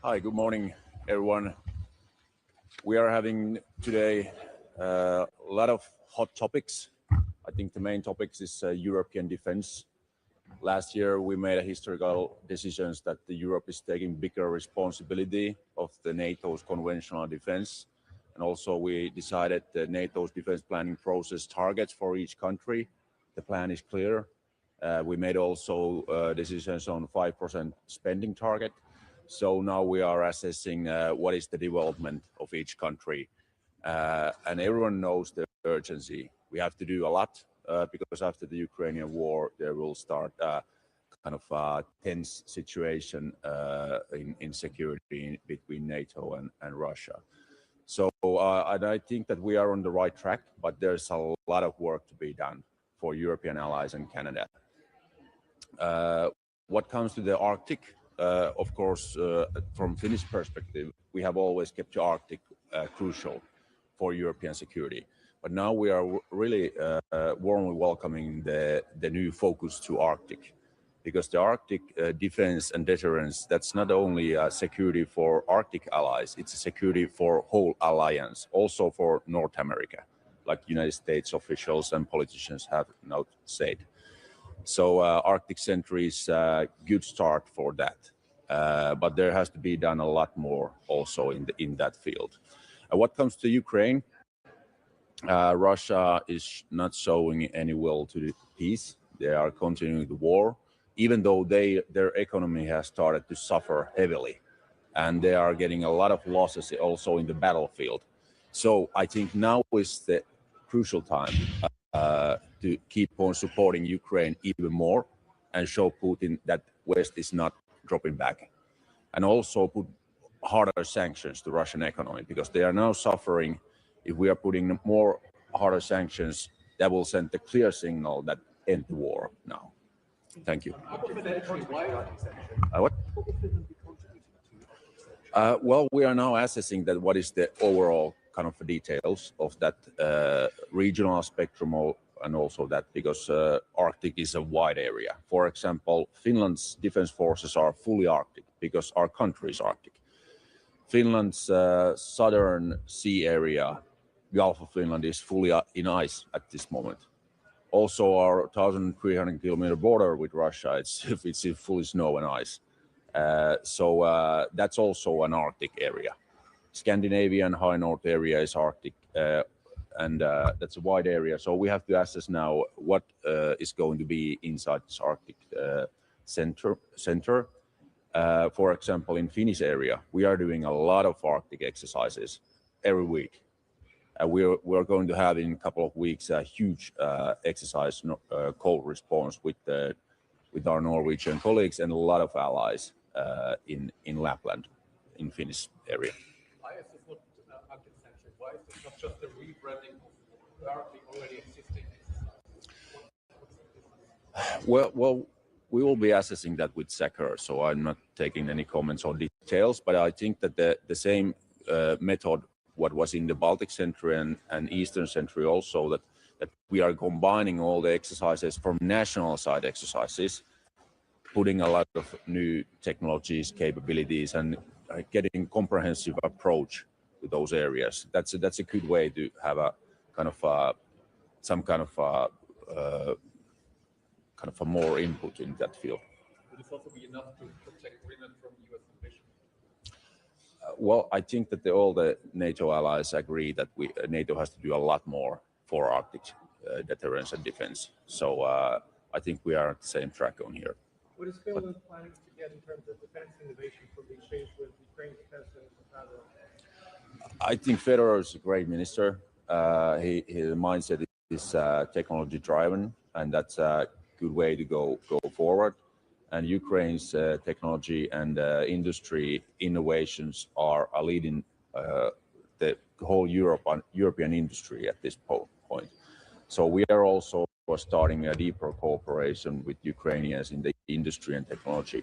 Hi, good morning, everyone. We are having today a lot of hot topics. I think the main topics is European defense. Last year, we made a historical decisions that the Europe is taking bigger responsibility of the NATO's conventional defense. And also we decided the NATO's defense planning process targets for each country. The plan is clear. We made also decisions on 5% spending target. So now we are assessing what is the development of each country. And everyone knows the urgency. We have to do a lot because after the Ukrainian war, there will start kind of a tense situation in security between NATO and Russia. So and I think that we are on the right track, but there's a lot of work to be done for European allies and Canada. What comes to the Arctic, of course, from Finnish perspective, we have always kept the Arctic crucial for European security. But now we are really warmly welcoming the new focus to Arctic, because the Arctic defense and deterrence, that's not only security for Arctic allies, it's a security for whole alliance, also for North America, like United States officials and politicians have now said. So Arctic Center is a good start for that. But there has to be done a lot more also in that field. What comes to Ukraine, Russia is not showing any will to the peace. They are continuing the war, even though their economy has started to suffer heavily, and they are getting a lot of losses also in the battlefield. So I think now is the crucial time to keep on supporting Ukraine even more and show Putin that West is not dropping back, and also put harder sanctions to Russian economy, because they are now suffering. If we are putting more harder sanctions, that will send a clear signal that end the war now. Thank you. What? Well, we are now assessing that what is the overall kind of details of that regional spectrum, and also that because Arctic is a wide area. For example, Finland's defense forces are fully Arctic because our country is Arctic. Finland's southern sea area, Gulf of Finland, is fully in ice at this moment. Also, our 1,300 kilometer border with Russia, it's in fully snow and ice. So that's also an Arctic area. Scandinavian high north area is Arctic, and that's a wide area. So we have to assess now what is going to be inside this Arctic center. For example, in Finnish area, we are doing a lot of Arctic exercises every week. We're going to have in a couple of weeks a huge exercise cold response with our Norwegian colleagues and a lot of allies in Lapland, in Finnish area. Why is this not Arctic centric? Why is this not just a rebranding of Arctic already existing exercise? Well, we will be assessing that with SECUR, so I'm not taking any comments or details, but I think that the same method, what was in the Baltic Century and Eastern Century also, that we are combining all the exercises from national side exercises, putting a lot of new technologies, capabilities, and getting comprehensive approach to those areas. That's a good way to have a kind of some kind of a more input in that field. Will this also be enough to protect Greenland from US invasion? Well, I think that all the NATO allies agree that NATO has to do a lot more for Arctic deterrence and defense. So I think we are on the same track on here. What is Finland planning to get in terms of defense innovation from the exchange with Ukraine's president? I think Federer is a great minister. His mindset is technology driven, and that's a good way to go forward. And Ukraine's technology and industry innovations are leading the whole European industry at this point. So we are also starting a deeper cooperation with Ukrainians in the industry and technology,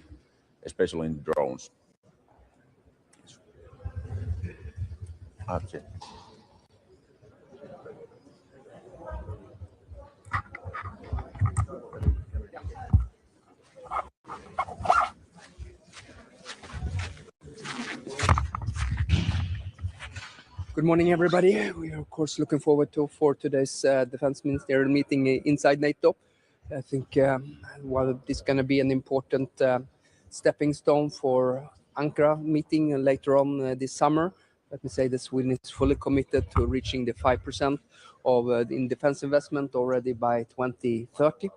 especially in drones. Okay. Good morning, everybody. We are, of course, looking forward for today's defense ministerial meeting inside NATO. I think this is going to be an important stepping stone for Ankara meeting later on this summer. Let me say that Sweden is fully committed to reaching the 5% in defense investment already by 2030.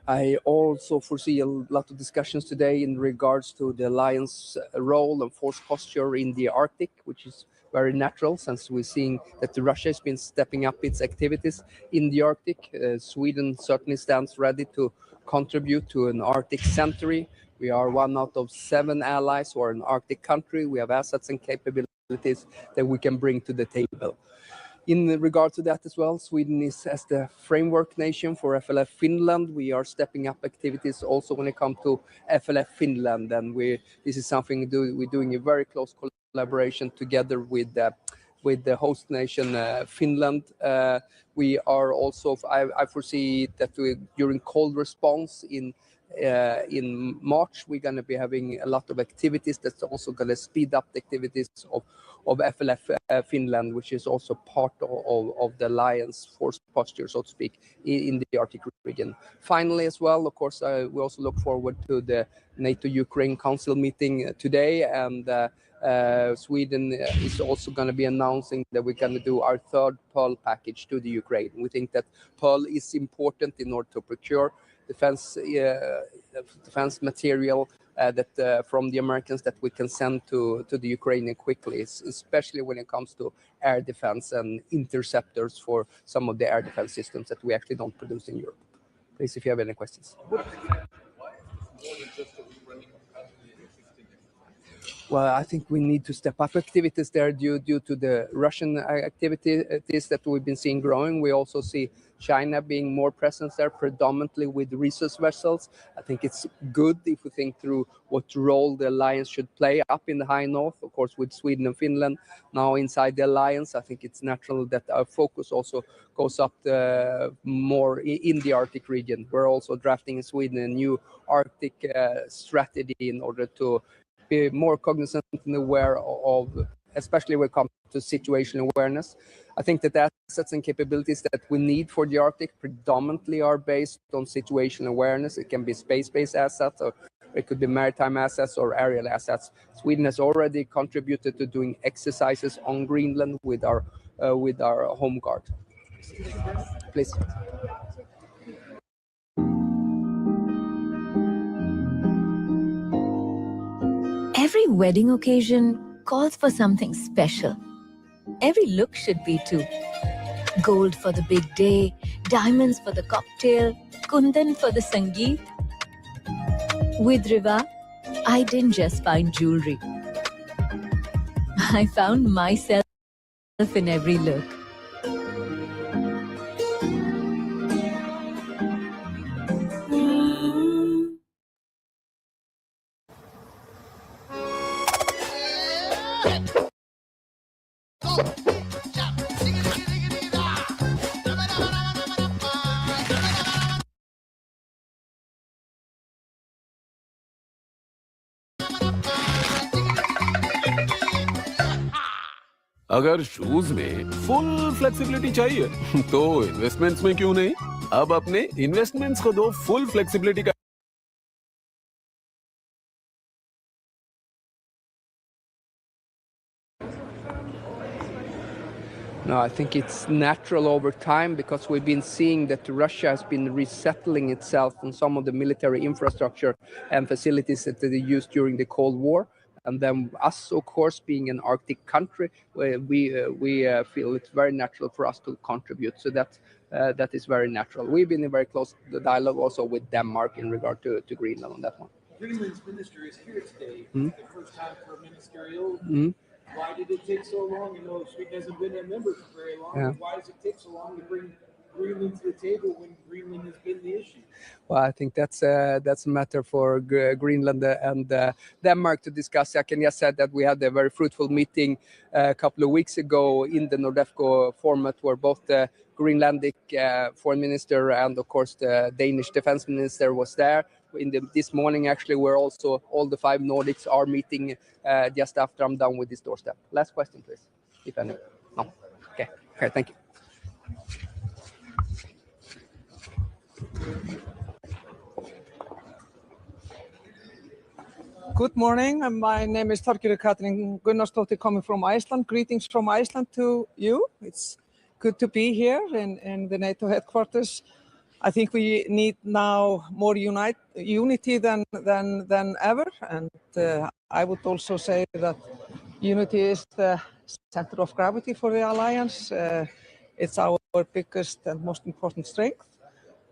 I also foresee a lot of discussions today in regards to the alliance role and force posture in the Arctic, which is very natural since we're seeing that Russia has been stepping up its activities in the Arctic. Sweden certainly stands ready to contribute to an Arctic century. We are one out of 7 allies who are an Arctic country. We have assets and capabilities that we can bring to the table. In regard to that as well, Sweden is as the framework nation for FLF Finland. We are stepping up activities also when it comes to FLF Finland, and this is something we're doing a very close collaboration together with the host nation Finland. We are also, I foresee that during cold response in March, we're going to be having a lot of activities that's also going to speed up the activities of FLF Finland, which is also part of the alliance force posture, so to speak, in the Arctic region. Finally, as well, of course, we also look forward to the NATO-Ukraine Council meeting today, and Sweden is also going to be announcing that we're going to do our third Pearl package to the Ukraine. We think that Pearl is important in order to procure defense material that from the Americans that we can send to the Ukrainian quickly, especially when it comes to air defense and interceptors for some of the air defense systems that we actually don't produce in Europe. Please, if you have any questions. Why is this more than just a rerunning of existing? Well, I think we need to step up activities there due to the Russian activities that we've been seeing growing. We also see China being more present there, predominantly with resource vessels. I think it's good if we think through what role the alliance should play up in the high north, of course, with Sweden and Finland now inside the alliance. I think it's natural that our focus also goes up more in the Arctic region. We're also drafting in Sweden a new Arctic strategy in order to be more cognizant and aware of, especially when it comes to situational awareness. I think that the assets and capabilities that we need for the Arctic predominantly are based on situational awareness. It can be space-based assets, or it could be maritime assets or aerial assets. Sweden has already contributed to doing exercises on Greenland with our home guard. Please. Every wedding occasion calls for something special. Every look should be too. Gold for the big day, diamonds for the cocktail, kundan for the sangeet. With Riva, I didn't just find jewelry. I found myself in every look. अगर shoes में full flexibility चाहिए तो investments में क्यों नहीं? अब अपने investments को दो फुल फ्लेक्सिबिलिटी का। No, I think it's natural over time because we've been seeing that Russia has been resettling itself on some of the military infrastructure and facilities that they used during the Cold War. And then us, of course, being an Arctic country, we feel it's very natural for us to contribute. So that is very natural. We've been in very close dialogue also with Denmark in regard to Greenland on that one. Greenland's minister is here today. Mm-hmm. The first time for a ministerial. Mm-hmm. Why did it take so long? You know, Sweden hasn't been a member for very long. Yeah. Why does it take so long to bring Greenland to the table when Greenland has been the issue? Well, I think that's a matter for Greenland and Denmark to discuss. I can just say that we had a very fruitful meeting a couple of weeks ago in the Nordefco format where both the Greenlandic foreign minister and, of course, the Danish defense minister was there. This morning, actually, where also all the 5 Nordics are meeting just after I'm done with this doorstep. Last question, please, if any. No? Okay, thank you. Good morning. My name is Þorgerður Katrín Gunnarsdóttir, coming from Iceland. Greetings from Iceland to you. It's good to be here in the NATO headquarters. I think we need now more unity than ever. And I would also say that unity is the center of gravity for the alliance. It's our biggest and most important strength.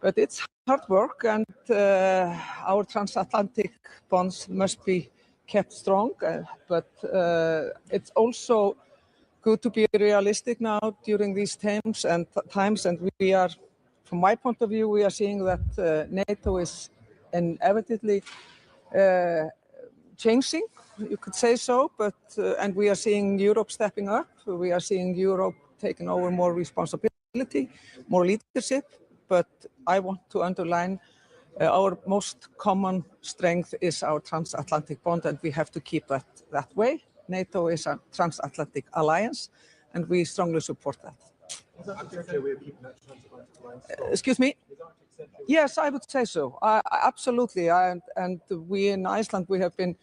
But it's hard work, and our transatlantic bonds must be kept strong. But it's also good to be realistic now during these times, and we are, from my point of view, we are seeing that NATO is inevitably changing, you could say so, but and we are seeing Europe stepping up. We are seeing Europe taking over more responsibility, more leadership. But I want to underline our most common strength is our transatlantic bond, and we have to keep that way. NATO is a transatlantic alliance, and we strongly support that. Excuse me? Yes, I would say so. Absolutely. And we in Iceland, we have been,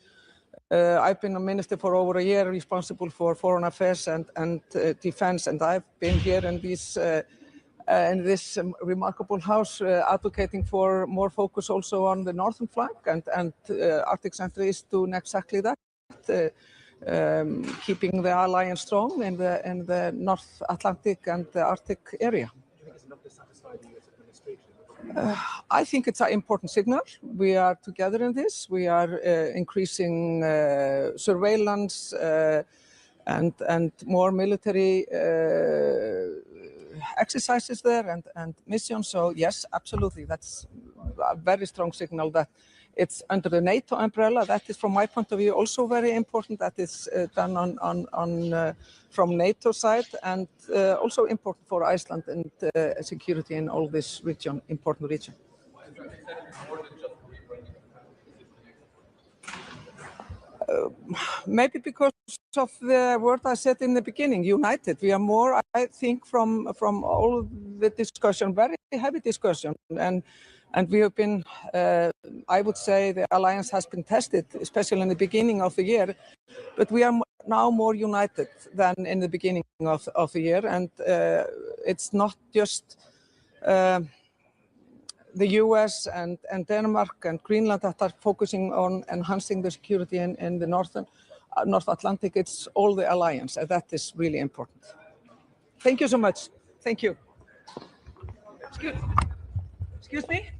I've been a minister for over a year, responsible for foreign affairs and defense. And I've been here in this remarkable house advocating for more focus also on the northern flank. And Arctic Center is doing exactly that. Keeping the alliance strong in the North Atlantic and the Arctic area. I think it's an important signal. We are together in this. We are increasing surveillance and more military exercises there and missions. So yes, absolutely, that's a very strong signal that it's under the NATO umbrella. That is, from my point of view, also very important. That is done from NATO side, and also important for Iceland and security in all this region, important region. Maybe because of the word I said in the beginning, united. We are more, I think, from all the discussion, very heavy discussion, and we have been, I would say the alliance has been tested, especially in the beginning of the year, but we are now more united than in the beginning of the year. And it's not just the US and Denmark and Greenland that are focusing on enhancing the security in the North Atlantic. It's all the alliance, and that is really important. Thank you so much. Thank you. Excuse me?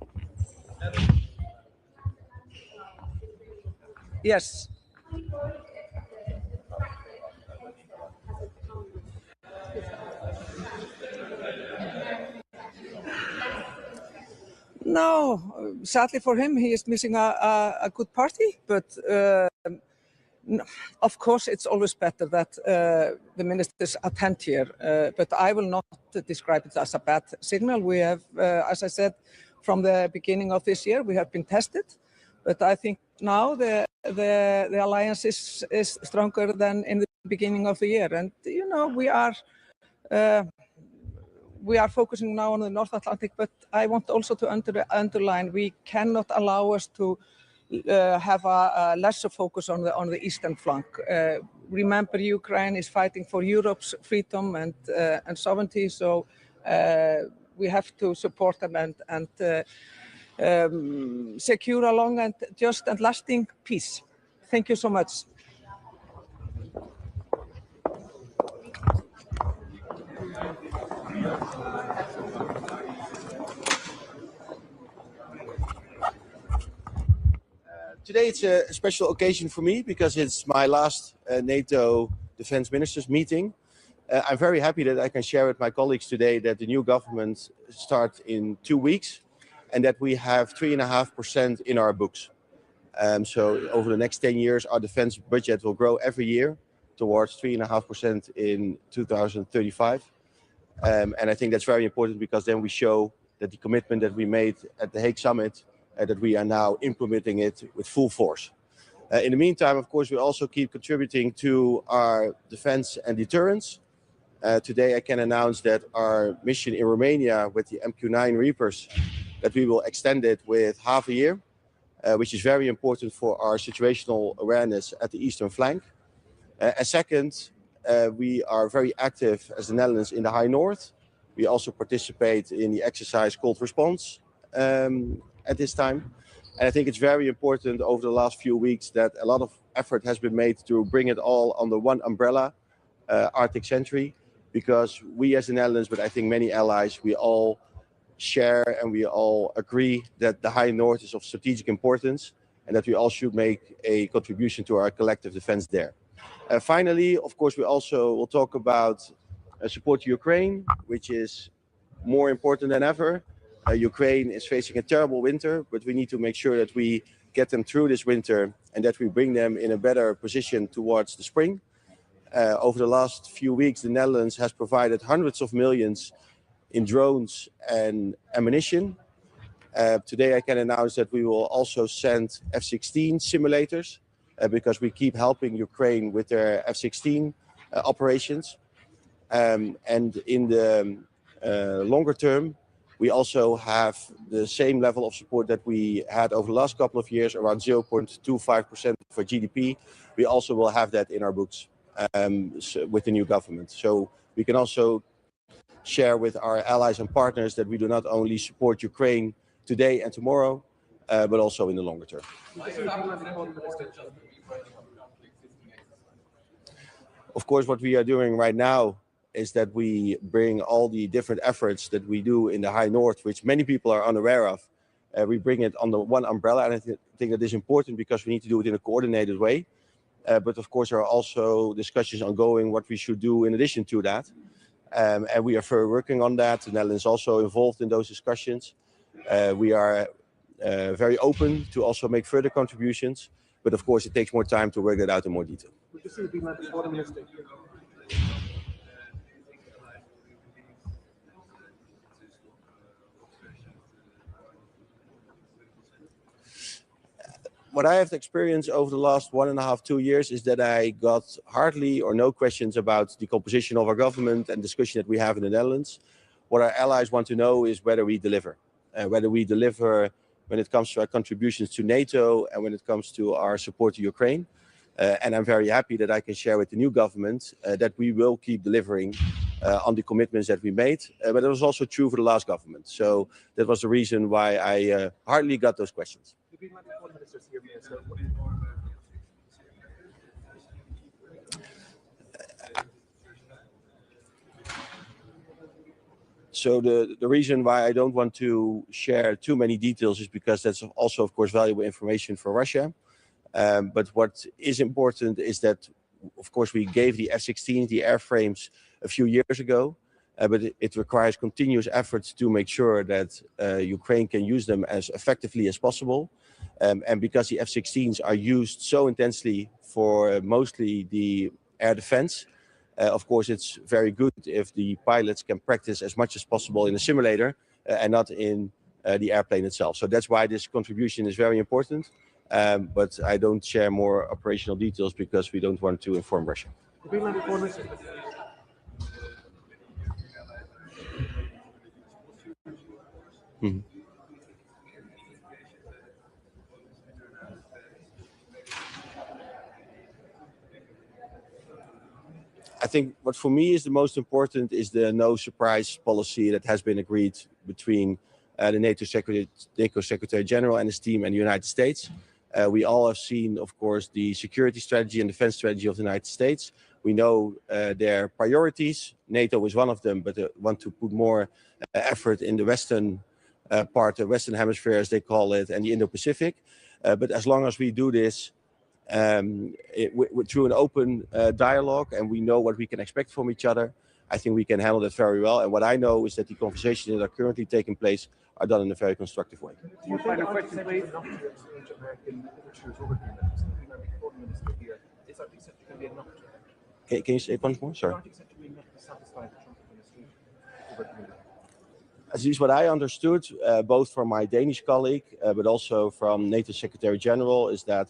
Yes. No, sadly for him, he is missing a good party, but of course it's always better that the ministers attend here, but I will not describe it as a bad signal. We have, as I said, from the beginning of this year, we have been tested, but I think now the alliance is stronger than in the beginning of the year. And, you know, we are focusing now on the North Atlantic, but I want also to underline we cannot allow us to have a lesser focus on the eastern flank. Remember, Ukraine is fighting for Europe's freedom and sovereignty, so we have to support them and secure a long and just and lasting peace. Thank you so much. Today it's a special occasion for me because it's my last NATO defense ministers meeting. I'm very happy that I can share with my colleagues today that the new government starts in 2 weeks and that we have 3.5% in our books. So over the next 10 years, our defense budget will grow every year towards 3.5% in 2035. And I think that's very important because then we show that the commitment that we made at the Hague Summit, that we are now implementing it with full force. In the meantime, of course, we also keep contributing to our defense and deterrence. Today, I can announce that our mission in Romania with the MQ-9 Reapers, that we will extend it with half a year, which is very important for our situational awareness at the eastern flank. And second, we are very active as the Netherlands in the High North. We also participate in the exercise Cold Response at this time. And I think it's very important over the last few weeks that a lot of effort has been made to bring it all under one umbrella, Arctic-centric, because we as the Netherlands, but I think many allies, we all share and we all agree that the High North is of strategic importance and that we all should make a contribution to our collective defense there. Finally, of course, we also will talk about support to Ukraine, which is more important than ever. Ukraine is facing a terrible winter, but we need to make sure that we get them through this winter and that we bring them in a better position towards the spring. Over the last few weeks, the Netherlands has provided hundreds of millions in drones and ammunition. Today I can announce that we will also send F-16 simulators because we keep helping Ukraine with their F-16 operations. And in the longer term, we also have the same level of support that we had over the last couple of years, around 0.25% for GDP. We also will have that in our books with the new government. So we can also share with our allies and partners that we do not only support Ukraine today and tomorrow, but also in the longer term. Of course, what we are doing right now is that we bring all the different efforts that we do in the High North, which many people are unaware of. We bring it under one umbrella, and I think that is important because we need to do it in a coordinated way. But of course, there are also discussions ongoing what we should do in addition to that. And we are further working on that. The Netherlands is also involved in those discussions. We are very open to also make further contributions. But of course, it takes more time to work that out in more detail. Would you see it being like the foreign minister? What I have experienced over the last 1.5, 2 years is that I got hardly or no questions about the composition of our government and discussion that we have in the Netherlands. What our allies want to know is whether we deliver when it comes to our contributions to NATO and when it comes to our support to Ukraine. And I'm very happy that I can share with the new government that we will keep delivering on the commitments that we made. But it was also true for the last government. So that was the reason why I hardly got those questions. So the reason why I don't want to share too many details is because that's also, of course, valuable information for Russia. But what is important is that, of course, we gave the F-16, the airframes, a few years ago. But it requires continuous efforts to make sure that Ukraine can use them as effectively as possible. And because the F-16s are used so intensely for mostly the air defense, of course, it's very good if the pilots can practice as much as possible in a simulator and not in the airplane itself. So that's why this contribution is very important. But I don't share more operational details because we don't want to inform Russia. Mm-hmm. I think what for me is the most important is the no surprise policy that has been agreed between the NATO Secretary General and his team and the United States. We all have seen, of course, the security strategy and defense strategy of the United States. We know their priorities. NATO is one of them, but they want to put more effort in the Western part, the Western Hemisphere, as they call it, and the Indo-Pacific. But as long as we do this through an open dialogue and we know what we can expect from each other, I think we can handle that very well. And what I know is that the conversations that are currently taking place are done in a very constructive way. Can you say it once more? Sorry. At least what I understood, both from my Danish colleague, but also from NATO Secretary General, is that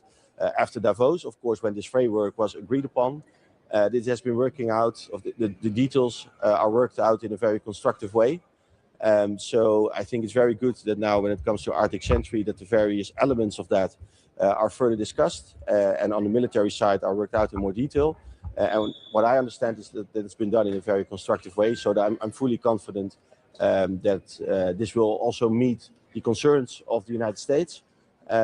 after Davos, of course, when this framework was agreed upon, this has been working out, the details are worked out in a very constructive way. So I think it's very good that now when it comes to Arctic Sentry, that the various elements of that are further discussed and on the military side are worked out in more detail. And what I understand is that it's been done in a very constructive way. So that I'm fully confident that this will also meet the concerns of the United States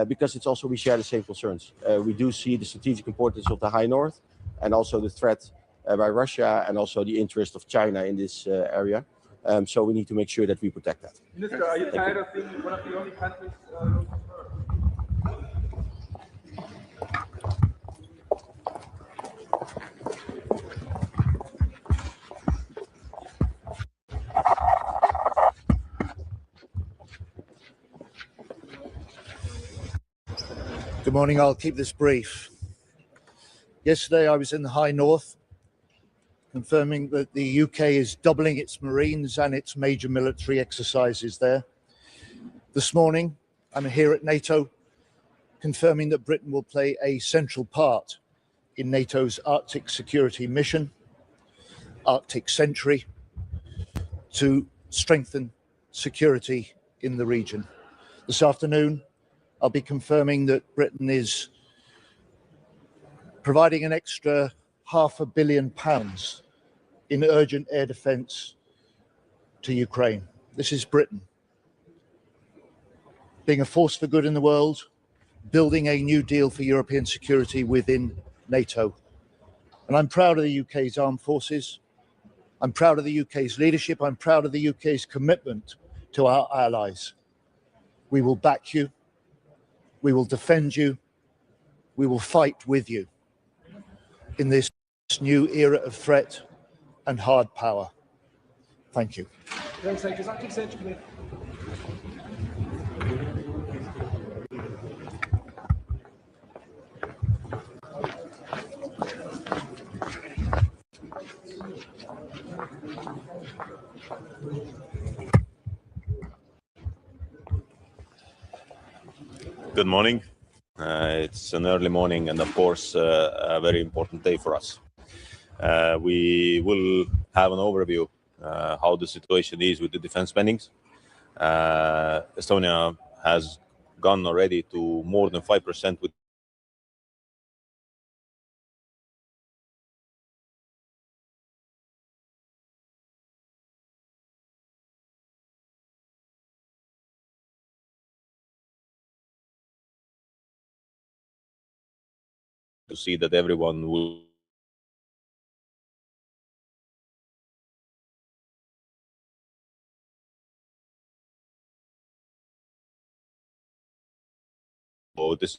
because it's also we share the same concerns. We do see the strategic importance of the High North and also the threat by Russia and also the interest of China in this area. So we need to make sure that we protect that. Minister, are you tired of being one of the only countries Good morning. I'll keep this brief. Yesterday, I was in the High North, confirming that the UK is doubling its Marines and its major military exercises there. This morning, I'm here at NATO, confirming that Britain will play a central part in NATO's Arctic security mission, Arctic Sentry, to strengthen security in the region. This afternoon, I'll be confirming that Britain is providing an extra £500 million in urgent air defence to Ukraine. This is Britain being a force for good in the world, building a new deal for European security within NATO. And I'm proud of the UK's armed forces. I'm proud of the UK's leadership. I'm proud of the UK's commitment to our allies. We will back you. We will defend you. We will fight with you in this new era of threat and hard power. Thank you. Good morning. It's an early morning and, of course, a very important day for us. We will have an overview how the situation is with the defense spendings. Estonia has gone already to more than 5% with to see that everyone will this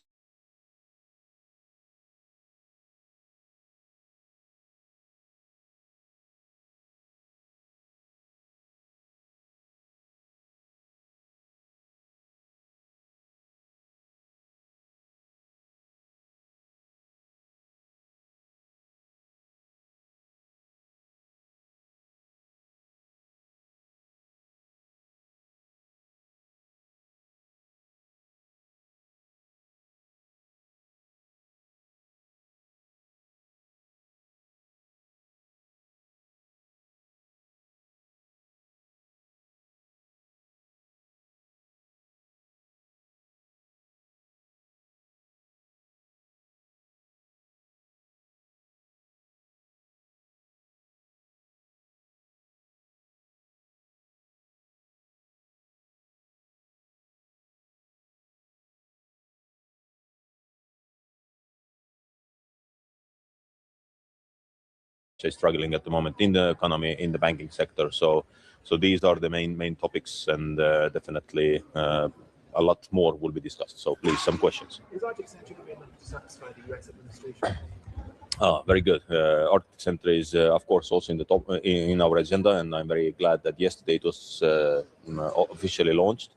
is struggling at the moment in the economy, in the banking sector. So these are the main topics, and definitely a lot more will be discussed. So please, some questions. Is Arctic Sentry going to be enough to satisfy the US administration? Very good. Arctic Center is, of course, also in the top in our agenda, and I'm very glad that yesterday it was officially launched.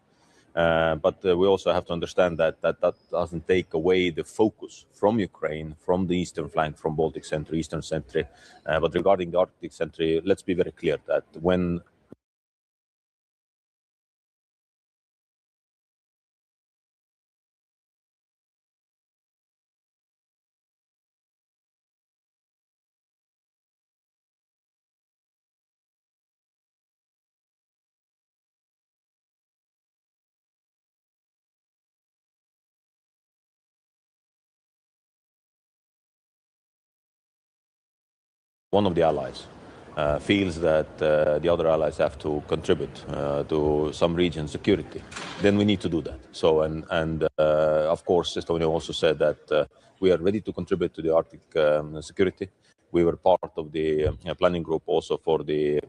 But we also have to understand that doesn't take away the focus from Ukraine, from the eastern flank, from Baltic Sentry, Eastern Sentry. But regarding the Arctic Sentry, let's be very clear that when one of the allies feels that the other allies have to contribute to some region security, then we need to do that. So, and of course, Estonia also said that we are ready to contribute to the Arctic security. We were part of the planning group also for the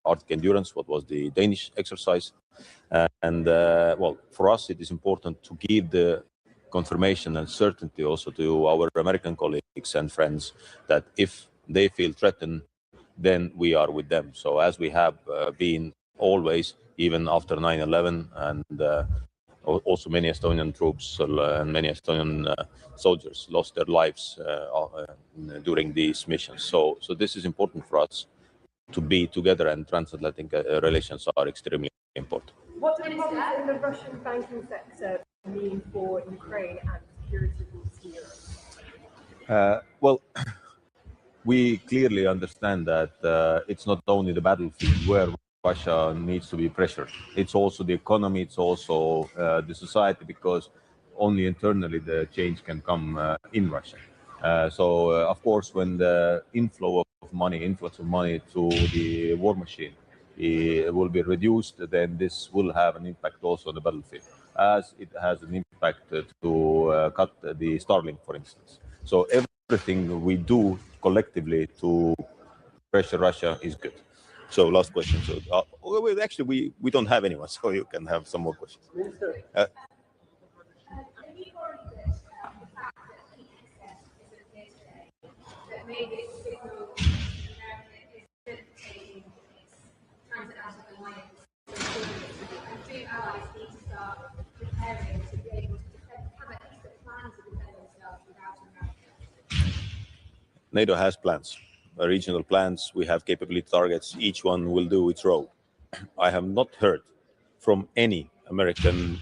Arctic Endurance, what was the Danish exercise. Well, for us, it is important to give the confirmation and certainty also to our American colleagues and friends that if they feel threatened, then we are with them. So as we have been always, even after 9/11, and Also, many Estonian troops and many Estonian soldiers lost their lives during these missions. So this is important for us to be together, and transatlantic relations are extremely important. What do problems in the Russian banking sector mean for Ukraine and security rules here? Well, we clearly understand that it's not only the battlefield where Russia needs to be pressured. It's also the economy, it's also the society, because only internally the change can come in Russia. Of course, when the influx of money to the war machine will be reduced, then this will have an impact also on the battlefield, as it has an impact to cut the Starlink, for instance. So everything we do collectively to pressure Russia is good. So last question. So actually, we don't have anyone, so you can have some more questions. NATO has plans, regional plans. We have capability targets. Each one will do its role. I have not heard from any American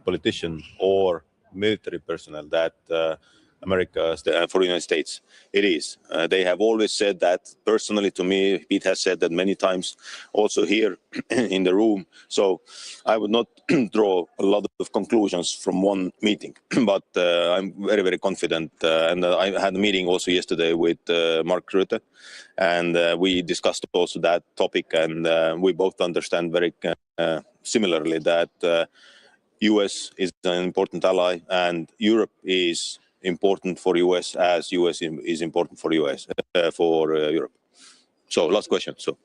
politician or military personnel that America, for the United States, it is. They have always said that. Personally, to me, Pete has said that many times, also here in the room. So I would not draw a lot of conclusions from one meeting, but I'm very, very confident. And I had a meeting also yesterday with Mark Rutte, and we discussed also that topic, and we both understand very similarly that US is an important ally, and Europe is important for US as US is important for US for Europe. So last question. So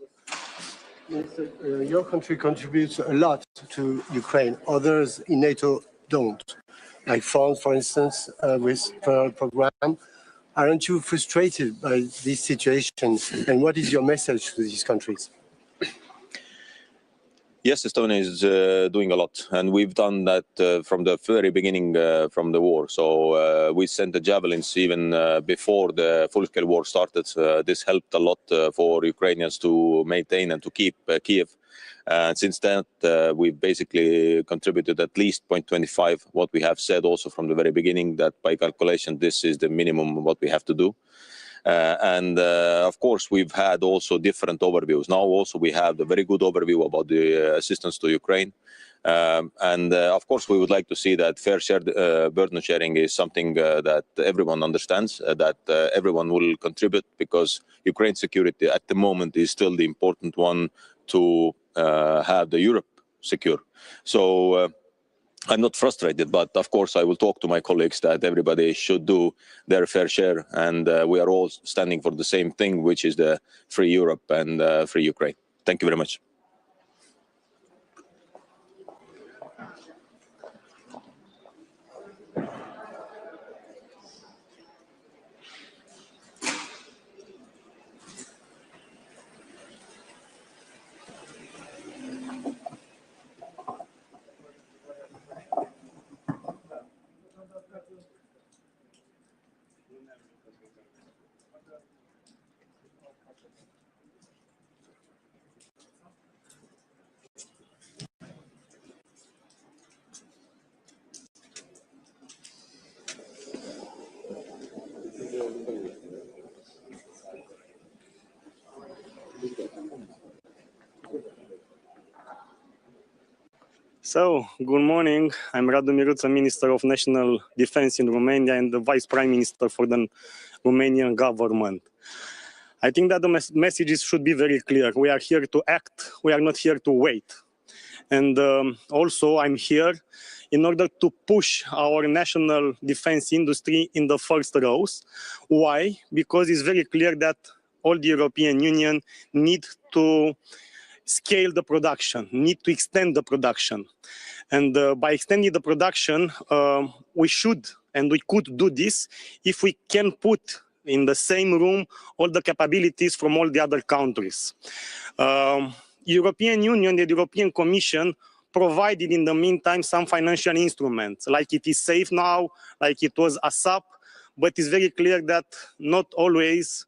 your country contributes a lot to Ukraine. Others in NATO don't, like France, for instance, with the program. Aren't you frustrated by this situation? And what is your message to these countries? yes, Estonia is doing a lot, and we've done that from the very beginning from the war. So we sent the javelins even before the full-scale war started. This helped a lot for Ukrainians to maintain and to keep Kiev. Since then, we've basically contributed at least 0.25. What we have said also from the very beginning, that by calculation, this is the minimum what we have to do. Of course, we've had also different overviews. Now also we have the very good overview about the assistance to Ukraine. Of course, we would like to see that fair share burden sharing is something that everyone understands, that everyone will contribute, because Ukraine's security at the moment is still the important one to have the Europe secure. So I'm not frustrated, but of course I will talk to my colleagues that everybody should do their fair share, and we are all standing for the same thing, which is the free Europe and free Ukraine. Thank you very much. So, good morning. I'm Radu Miruța, Minister of National Defense in Romania and the Vice Prime Minister for the Romanian government. I think that the messages should be very clear. We are here to act. We are not here to wait. And also, I'm here in order to push our national defense industry in the first rows. Why? Because it's very clear that all the European Union need to scale the production, need to extend the production. And by extending the production, we should and we could do this if we can put in the same room all the capabilities from all the other countries. European Union, the European Commission provided in the meantime some financial instruments, like it is safe now, like it was ASAP, but it's very clear that not always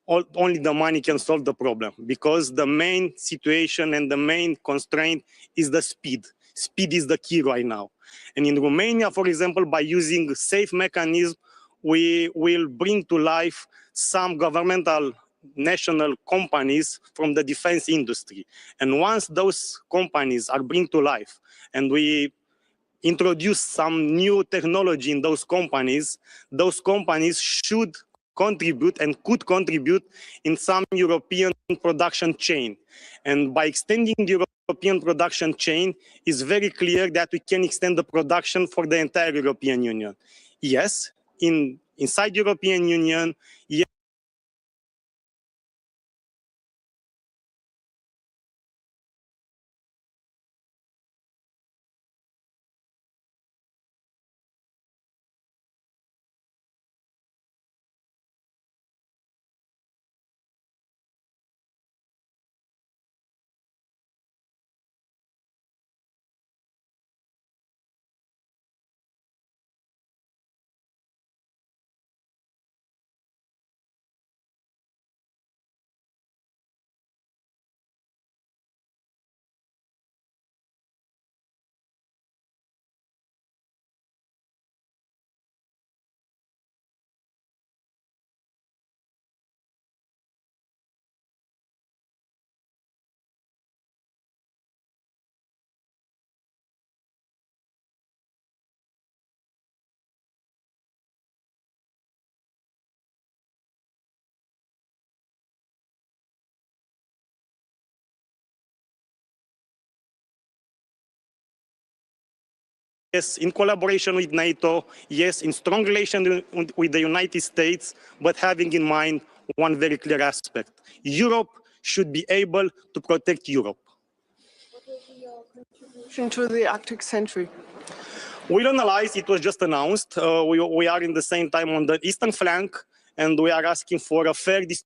only the money can solve the problem, because the main situation and the main constraint is the speed. Speed is the key right now. And in Romania, for example, by using safe mechanism, we will bring to life some governmental national companies from the defense industry. And once those companies are bring to life and we introduce some new technology in those companies should contribute and could contribute in some European production chain. And by extending the European production chain, it's very clear that we can extend the production for the entire European Union. Yes, inside European Union, yes, yes, in collaboration with NATO, yes, in strong relation with the United States, but having in mind one very clear aspect. Europe should be able to protect Europe. To the Arctic Century. We'll analyze, it was just announced. We are in the same time on the eastern flank, and we are asking for a fair distribution.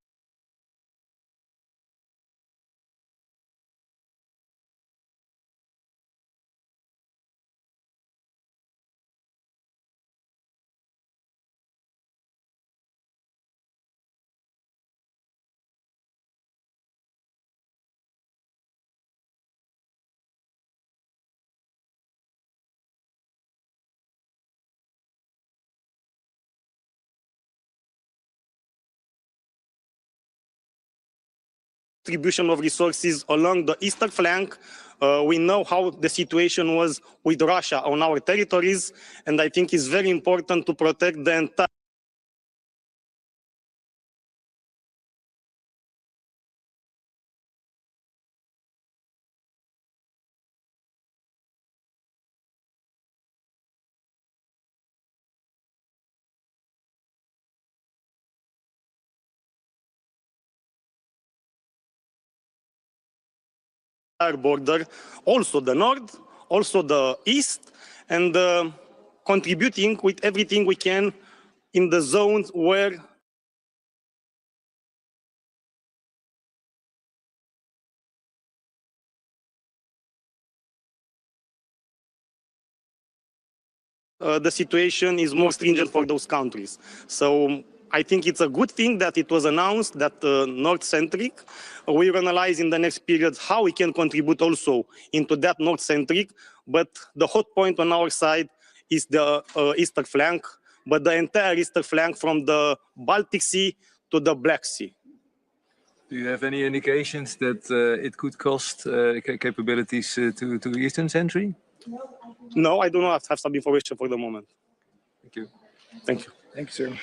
Distribution of resources along the eastern flank. We know how the situation was with Russia on our territories, and I think it's very important to protect the entire border, also the north, also the east, and contributing with everything we can in the zones where the situation is more stringent for those countries. So I think it's a good thing that it was announced that North-centric. We will analyze in the next period how we can contribute also into that North-centric. But the hot point on our side is the eastern flank, but the entire eastern flank from the Baltic Sea to the Black Sea. Do you have any indications that it could cost capabilities to the Eastern Century? No, I do not have some information for the moment. Thank you. Thank you. Thank you, sir.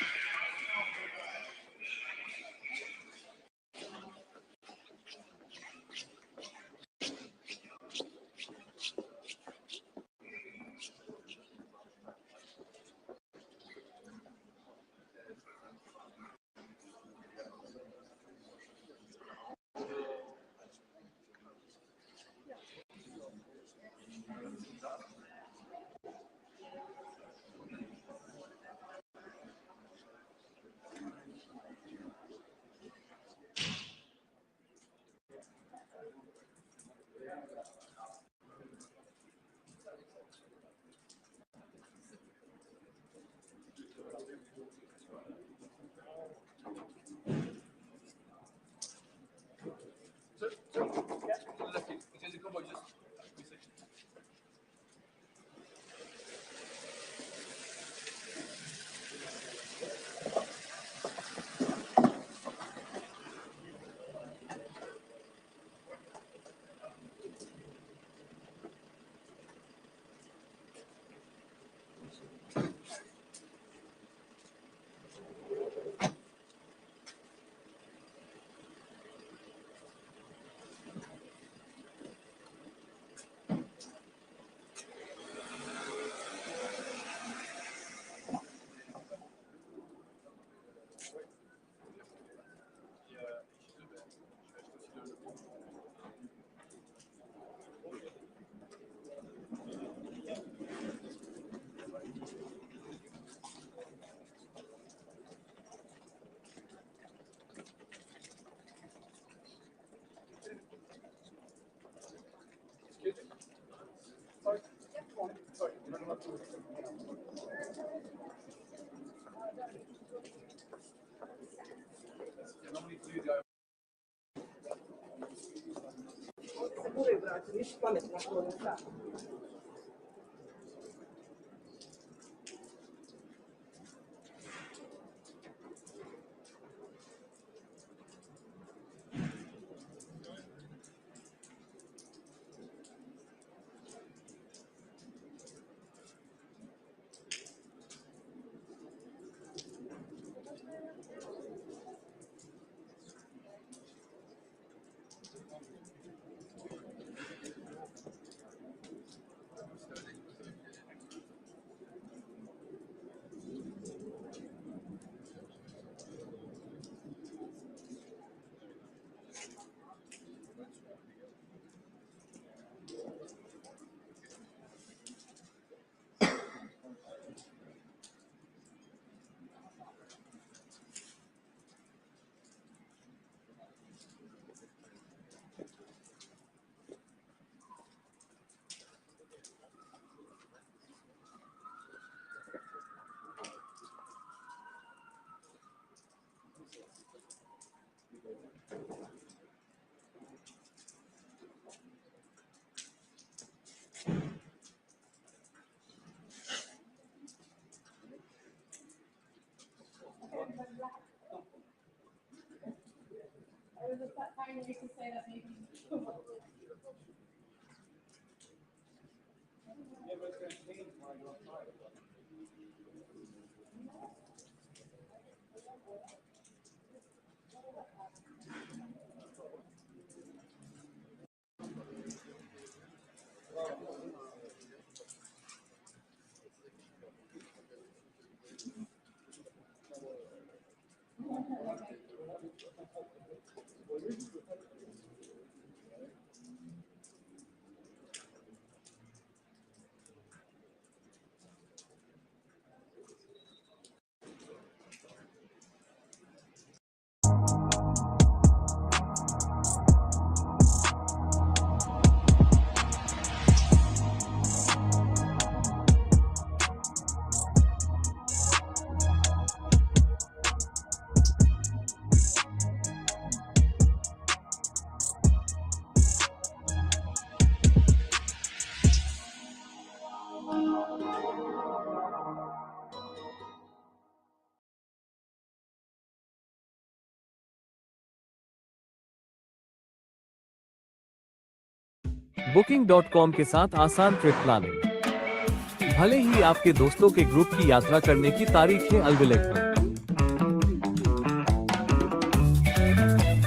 Booking.com के साथ आसान trip planning. भले ही आपके दोस्तों के group की यात्रा करने की तारीखें अलग-अलग हों,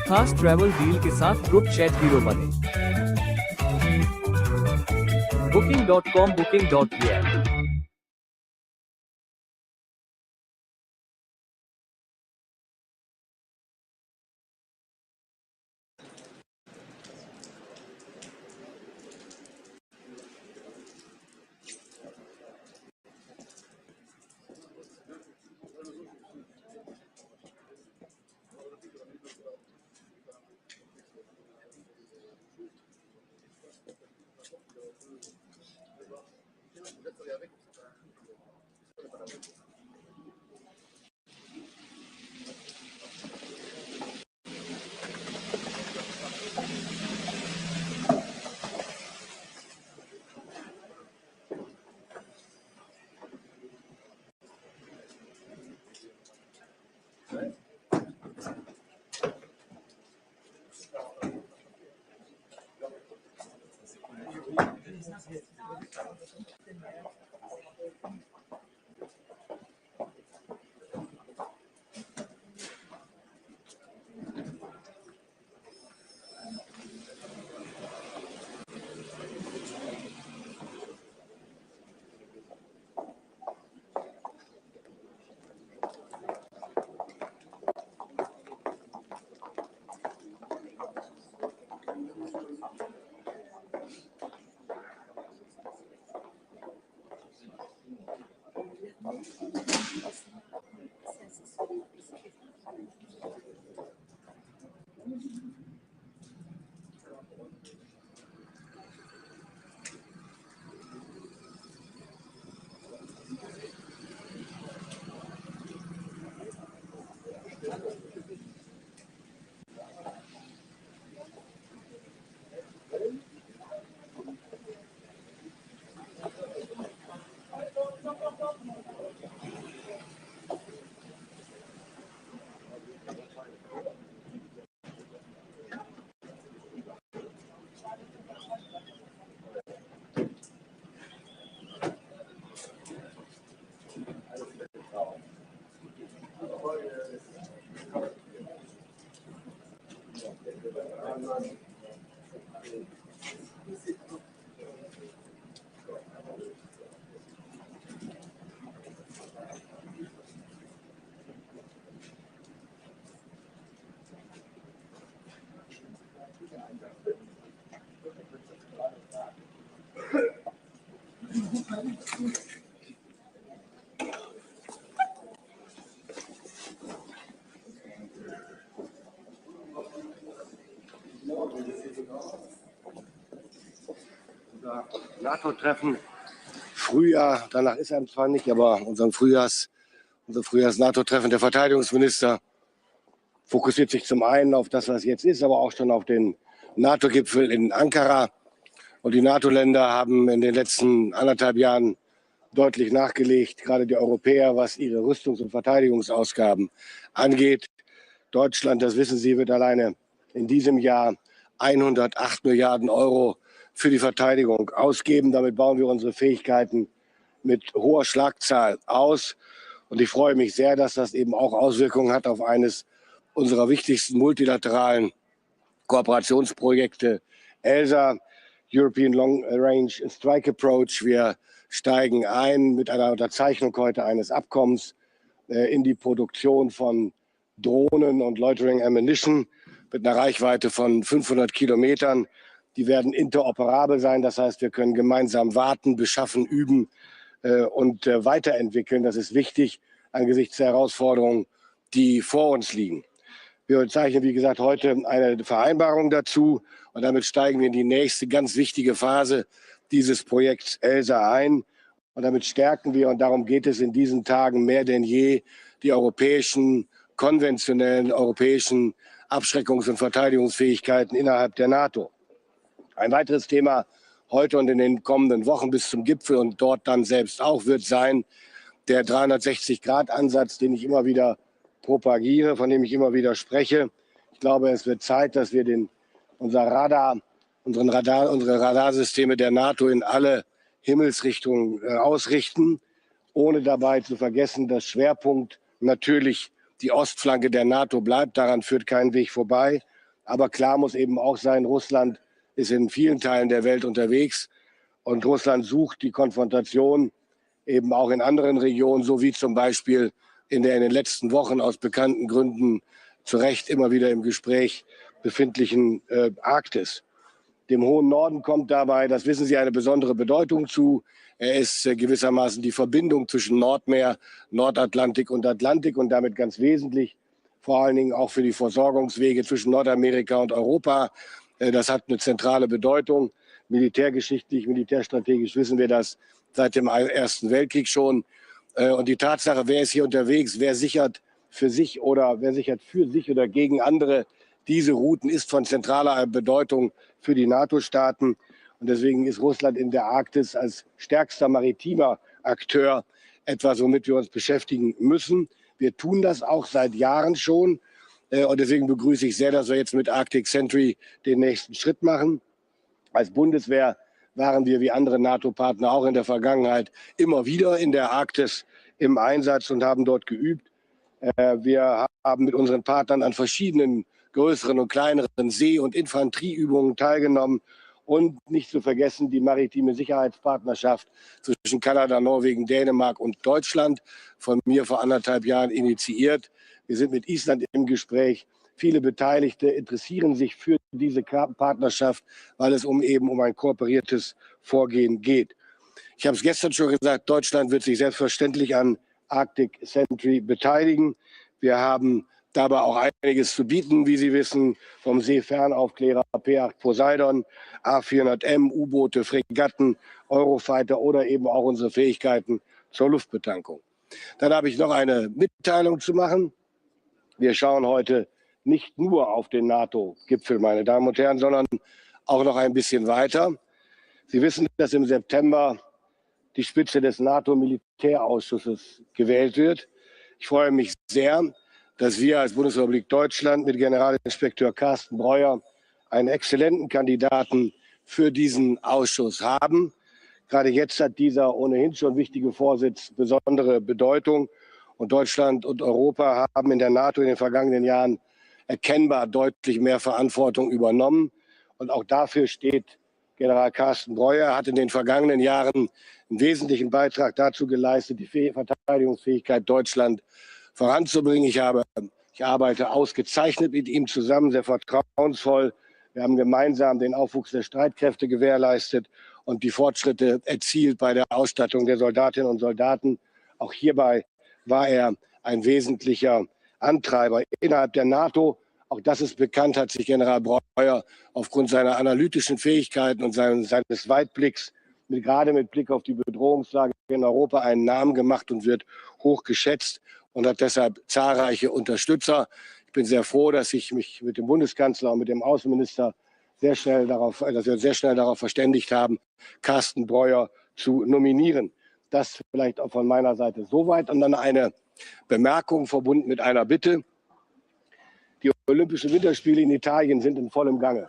खास ट्रैवल डील के साथ ग्रुप चैट हीरो बने। Booking.com Booking.pl Unser NATO-Treffen Frühjahr, danach ist er zwar nicht, aber unser Frühjahrs-NATO-Treffen der Verteidigungsminister fokussiert sich zum einen auf das, was jetzt ist, aber auch schon auf den NATO-Gipfel in Ankara. Und die NATO-Länder haben in den letzten 1,5 Jahren deutlich nachgelegt, gerade die Europäer, was ihre Rüstungs- und Verteidigungsausgaben angeht. Deutschland, das wissen Sie, wird alleine in diesem Jahr 108 Milliarden Euro für die Verteidigung ausgeben. Damit bauen wir unsere Fähigkeiten mit hoher Schlagzahl aus. Und ich freue mich sehr, dass das eben auch Auswirkungen hat auf eines unserer wichtigsten multilateralen Kooperationsprojekte, ELSA, European Long Range Strike Approach. Wir steigen ein mit einer Unterzeichnung heute eines Abkommens in die Produktion von Drohnen und Loitering Ammunition mit einer Reichweite von 500 Kilometern. Die werden interoperabel sein, das heißt, wir können gemeinsam warten, beschaffen, üben und weiterentwickeln. Das ist wichtig angesichts der Herausforderungen, die vor uns liegen. Wir zeichnen, wie gesagt, heute eine Vereinbarung dazu und damit steigen wir in die nächste ganz wichtige Phase dieses Projekts ELSA ein. Und damit stärken wir, und darum geht es in diesen Tagen mehr denn je, die konventionellen europäischen Abschreckungs- und Verteidigungsfähigkeiten innerhalb der NATO. Ein weiteres Thema heute und in den kommenden Wochen bis zum Gipfel und dort dann selbst auch wird sein, der 360-Grad-Ansatz, den ich immer wieder propagiere, von dem ich immer wieder spreche. Ich glaube, es wird Zeit, dass wir unsere Radarsysteme der NATO in alle Himmelsrichtungen ausrichten, ohne dabei zu vergessen, dass Schwerpunkt natürlich die Ostflanke der NATO bleibt. Daran führt kein Weg vorbei. Aber klar muss eben auch sein, Russland ist in vielen Teilen der Welt unterwegs und Russland sucht die Konfrontation eben auch in anderen Regionen, so wie zum Beispiel in der in den letzten Wochen aus bekannten Gründen zu Recht immer wieder im Gespräch befindlichen Arktis. Dem hohen Norden kommt dabei, das wissen Sie, eine besondere Bedeutung zu. Er ist gewissermaßen die Verbindung zwischen Nordmeer, Nordatlantik und Atlantik und damit ganz wesentlich, vor allen Dingen auch für die Versorgungswege zwischen Nordamerika und Europa. Das hat eine zentrale Bedeutung. Militärgeschichtlich, militärstrategisch wissen wir das seit dem Ersten Weltkrieg schon. Und die Tatsache, wer ist hier unterwegs, wer sichert für sich oder gegen andere, diese Routen ist von zentraler Bedeutung für die NATO-Staaten. Und deswegen ist Russland in der Arktis als stärkster maritimer Akteur etwas, womit wir uns beschäftigen müssen. Wir tun das auch seit Jahren schon. Und deswegen begrüße ich sehr, dass wir jetzt mit Arctic Sentry den nächsten Schritt machen. Als Bundeswehr waren wir wie andere NATO-Partner auch in der Vergangenheit immer wieder in der Arktis im Einsatz und haben dort geübt. Wir haben mit unseren Partnern an verschiedenen größeren und kleineren See- und Infanterieübungen teilgenommen. Und nicht zu vergessen die maritime Sicherheitspartnerschaft zwischen Kanada, Norwegen, Dänemark und Deutschland, von mir vor 1,5 Jahren initiiert. Wir sind mit Island im Gespräch. Viele Beteiligte interessieren sich für diese Partnerschaft, weil es um ein kooperiertes Vorgehen geht. Ich habe es gestern schon gesagt, Deutschland wird sich selbstverständlich an Arctic-Centric beteiligen. Wir haben dabei auch einiges zu bieten, wie Sie wissen, vom Seefernaufklärer P8 Poseidon, A400M, U-Boote, Fregatten, Eurofighter oder eben auch unsere Fähigkeiten zur Luftbetankung. Dann habe ich noch eine Mitteilung zu machen. Wir schauen heute nicht nur auf den NATO-Gipfel, meine Damen und Herren, sondern auch noch ein bisschen weiter. Sie wissen, dass im September die Spitze des NATO-Militärausschusses gewählt wird. Ich freue mich sehr, dass wir als Bundesrepublik Deutschland mit Generalinspekteur Carsten Breuer einen exzellenten Kandidaten für diesen Ausschuss haben. Gerade jetzt hat dieser ohnehin schon wichtige Vorsitz besondere Bedeutung. Und Deutschland und Europa haben in der NATO in den vergangenen Jahren erkennbar deutlich mehr Verantwortung übernommen. Und auch dafür steht General Carsten Breuer. Er hat in den vergangenen Jahren einen wesentlichen Beitrag dazu geleistet, die Verteidigungsfähigkeit Deutschlands voranzubringen. Ich arbeite ausgezeichnet mit ihm zusammen, sehr vertrauensvoll. Wir haben gemeinsam den Aufwuchs der Streitkräfte gewährleistet und die Fortschritte erzielt bei der Ausstattung der Soldatinnen und Soldaten. Auch hierbei war er ein wesentlicher Antreiber innerhalb der NATO. Auch das ist bekannt, hat sich General Breuer aufgrund seiner analytischen Fähigkeiten und seines Weitblicks gerade mit Blick auf die Bedrohungslage in Europa einen Namen gemacht und wird hoch geschätzt und hat deshalb zahlreiche Unterstützer. Ich bin sehr froh, dass ich mich mit dem Bundeskanzler und mit dem Außenminister dass wir sehr schnell darauf verständigt haben, Carsten Breuer zu nominieren. Das vielleicht auch von meiner Seite soweit. Und dann eine Bemerkung verbunden mit einer Bitte. Die Olympischen Winterspiele in Italien sind in vollem Gange.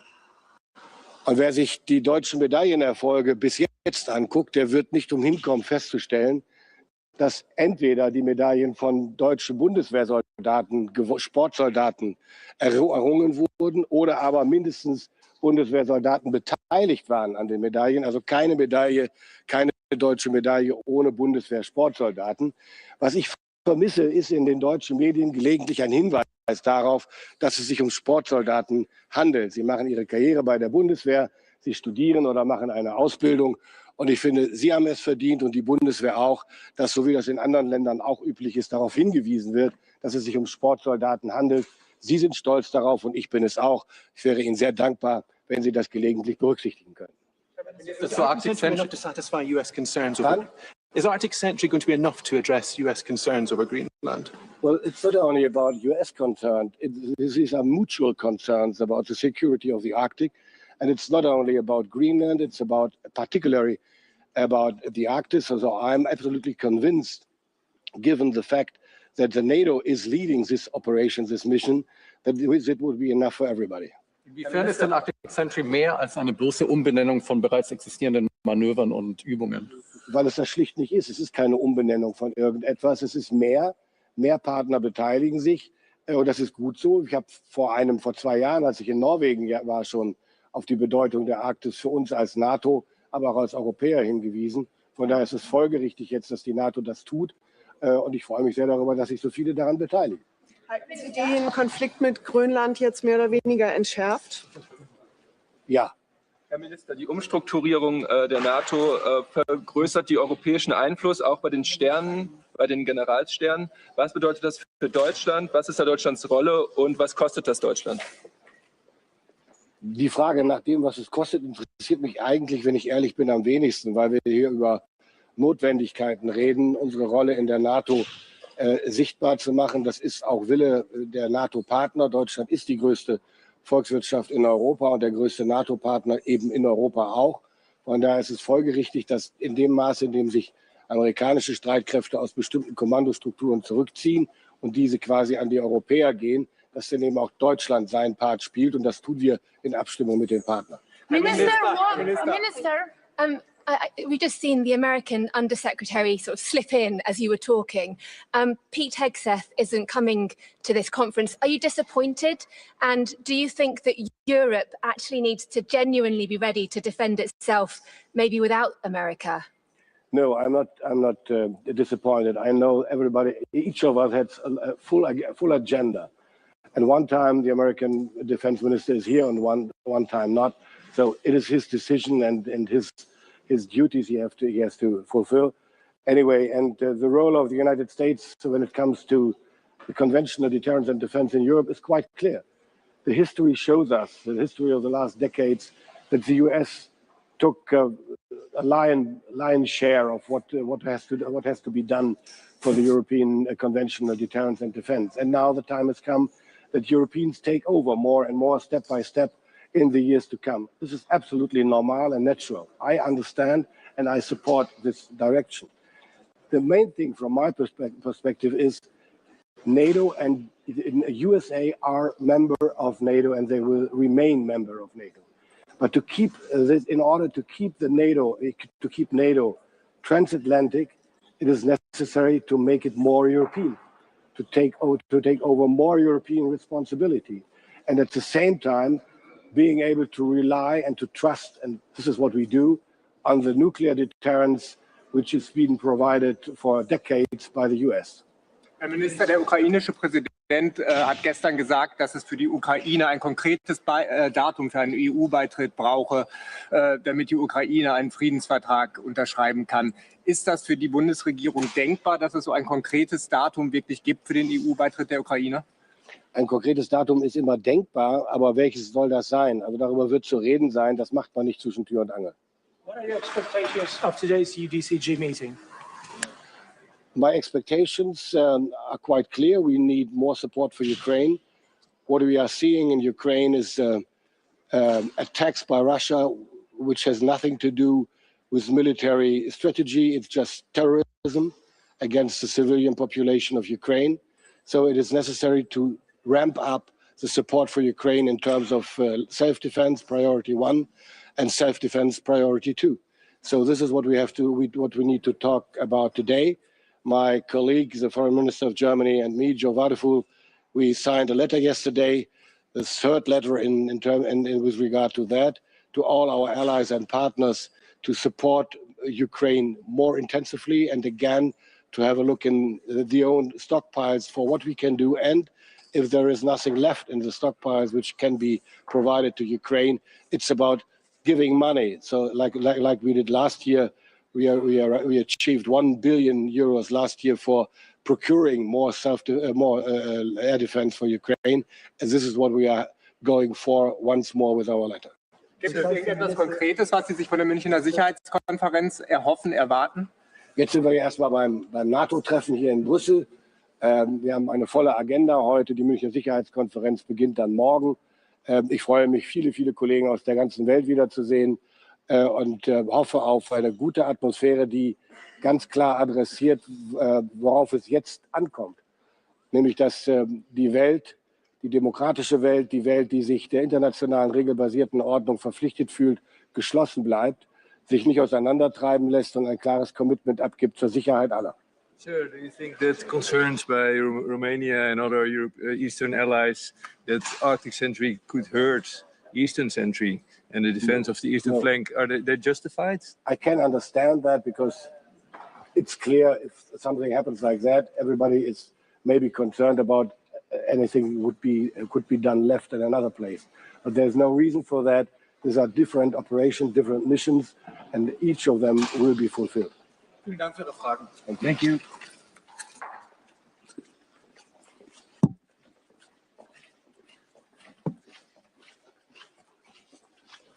Und wer sich die deutschen Medaillenerfolge bis jetzt anguckt, der wird nicht umhin kommen festzustellen, dass entweder die Medaillen von deutschen Bundeswehrsoldaten, Sportsoldaten errungen wurden oder aber mindestens Bundeswehrsoldaten beteiligt waren an den Medaillen. Also keine Medaille, keine deutsche Medaille ohne Bundeswehr-Sportsoldaten. Was ich vermisse, ist in den deutschen Medien gelegentlich ein Hinweis darauf, dass es sich um Sportsoldaten handelt. Sie machen ihre Karriere bei der Bundeswehr, sie studieren oder machen eine Ausbildung. Und ich finde, Sie haben es verdient und die Bundeswehr auch, dass, so wie das in anderen Ländern auch üblich ist, darauf hingewiesen wird, dass es sich um Sportsoldaten handelt. Sie sind stolz darauf und ich bin es auch. Ich wäre Ihnen sehr dankbar, wenn Sie das gelegentlich berücksichtigen können. Is Arctic-centric enough to satisfy US concerns over? Is Arctic-centric going to be enough to address US concerns over Greenland? Well, it's not only about US concerns. These are mutual concerns about the security of the Arctic. And it's not only about Greenland, it's about particularly about the Arctic. So I'm absolutely convinced, given the fact that the NATO is leading this operation, this mission, that it would be enough for everybody. Inwiefern ist denn Arctic-Centric mehr als eine bloße Umbenennung von bereits existierenden Manövern und Übungen? Weil es das schlicht nicht ist. Es ist keine Umbenennung von irgendetwas. Es ist mehr Partner beteiligen sich. Und das ist gut so. Ich habe vor 2 Jahren, als ich in Norwegen war, schon auf die Bedeutung der Arktis für uns als NATO, aber auch als Europäer hingewiesen. Von daher ist es folgerichtig jetzt, dass die NATO das tut. Und ich freue mich sehr darüber, dass sich so viele daran beteiligen. Halten Sie den Konflikt mit Grönland jetzt mehr oder weniger entschärft? Ja. Herr Minister, die Umstrukturierung der NATO vergrößert den europäischen Einfluss auch bei den Sternen, bei den Generalssternen. Was bedeutet das für Deutschland? Was ist da Deutschlands Rolle und was kostet das Deutschland? Die Frage nach dem, was es kostet, interessiert mich eigentlich, wenn ich ehrlich bin, am wenigsten, weil wir hier über Notwendigkeiten reden, unsere Rolle in der NATO sichtbar zu machen. Das ist auch Wille der NATO-Partner. Deutschland ist die größte Volkswirtschaft in Europa und der größte NATO-Partner eben in Europa auch. Von daher ist es folgerichtig, dass in dem Maße, in dem sich amerikanische Streitkräfte aus bestimmten Kommandostrukturen zurückziehen und diese quasi an die Europäer gehen, dass dann eben auch Deutschland seinen Part spielt und das tun wir in Abstimmung mit den Partnern. Minister, we've just seen the American Undersecretary sort of slip in as you were talking. Pete Hegseth isn't coming to this conference. Are you disappointed? And do you think that Europe actually needs to genuinely be ready to defend itself, maybe without America? No, I'm not disappointed. I know everybody, each of us has a full agenda. And one time the American defense minister is here and one time not. So it is his decision and his his duties he has to fulfill. Anyway, and the role of the United States when it comes to the conventional deterrence and defense in Europe is quite clear. The history shows us, the history of the last decades, that the US took a lion's share of what has to be done for the European conventional deterrence and defense. And now the time has come that Europeans take over more and more, step by step, in the years to come. This is absolutely normal and natural. I understand and I support this direction. The main thing from my perspective is NATO and USA are member of NATO and they will remain member of NATO. But to keep this, in order to keep NATO transatlantic, it is necessary to make it more European, to take over more European responsibility, and at the same time being able to rely and to trust, and this is what we do, on the nuclear deterrence which has been provided for decades by the US. Herr Minister, der ukrainische Präsident hat gestern gesagt, dass es für die Ukraine ein konkretes Datum für einen EU-Beitritt brauche, damit die Ukraine einen Friedensvertrag unterschreiben kann. Ist das für die Bundesregierung denkbar, dass es so ein konkretes Datum wirklich gibt für den EU-Beitritt der Ukraine? Ein konkretes Datum ist immer denkbar, aber welches soll das sein? Also darüber wird zu reden sein, das macht man nicht zwischen Tür und Angel. What are your expectations of today's UDCG meeting? My expectations are quite clear. We need more support for Ukraine. What we are seeing in Ukraine is attacks by Russia, which has nothing to do with military strategy. It's just terrorism against the civilian population of Ukraine. So it is necessary to ramp up the support for Ukraine in terms of self-defense, priority 1, and self-defense, priority 2. So this is what we need to talk about today. My colleague, the Foreign Minister of Germany, and me, Joe Wadefull, we signed a letter yesterday, the third letter with regard to that, to all our allies and partners to support Ukraine more intensively, and again to have a look in the own stockpiles for what we can do, and if there is nothing left in the stockpiles which can be provided to Ukraine, it's about giving money. So like we did last year, we achieved 1 billion euros last year for procuring more air defense for Ukraine, and this is what we are going for once more with our letter. Gibt es irgendetwas Konkretes, was Sie sich von der Münchner Sicherheitskonferenz erhoffen, erwarten? Jetzt sind wir erstmal beim NATO-Treffen hier in Brüssel. Wir haben eine volle Agenda heute. Die Münchner Sicherheitskonferenz beginnt dann morgen. Ich freue mich, viele Kollegen aus der ganzen Welt wiederzusehen und hoffe auf eine gute Atmosphäre, die ganz klar adressiert, worauf es jetzt ankommt. Nämlich, dass die Welt, die demokratische Welt, die Welt, die sich der internationalen regelbasierten Ordnung verpflichtet fühlt, geschlossen bleibt, sich nicht auseinandertreiben lässt und ein klares Commitment abgibt zur Sicherheit aller. Sir, do you think that concerns by Romania and other Eastern allies that Arctic-centric could hurt Eastern-centric and the defense of the eastern flank, are they justified? I can understand that because it's clear if something happens like that, everybody is maybe concerned about anything could be done left in another place. But there's no reason for that. These are different operations, different missions, and each of them will be fulfilled. Vielen Dank für Ihre Fragen. Thank you.